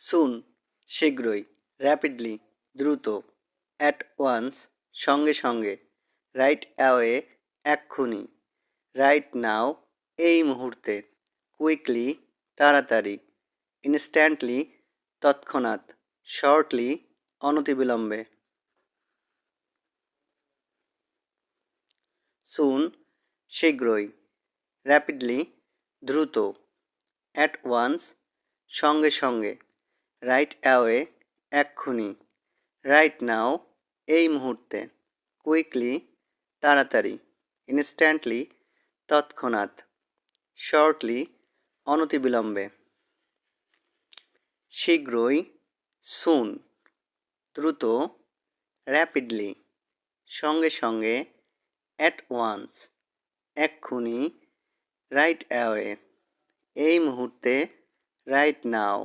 সুন শীঘ্রই, র্যাপিডলি দ্রুত, at once সঙ্গে সঙ্গে, রাইট অ্যাওয়ে এক্ষুনি, রাইট নাও এই মুহূর্তে, কুইকলি তাড়াতাড়ি, ইনস্ট্যান্টলি তৎক্ষণাৎ, শর্টলি অনতিবিলম্বে। সুন শীঘ্রই, র্যাপিডলি দ্রুত, অ্যাট ওয়ান্স সঙ্গে সঙ্গে, রাইট অ্যাওয়ে এক্ষুনি, রাইট নাও এই মুহূর্তে, কুইকলি তাড়াতাড়ি, ইনস্ট্যান্টলি তৎক্ষণাৎ, শর্টলি অনতিবিলম্বে। শীঘ্রই সুন, দ্রুত র্যাপিডলি সঙ্গে সঙ্গে, অ্যাট ওয়ান্স এক্ষুনি, রাইট অ্যাওয়ে এই মুহূর্তে, রাইট নাও।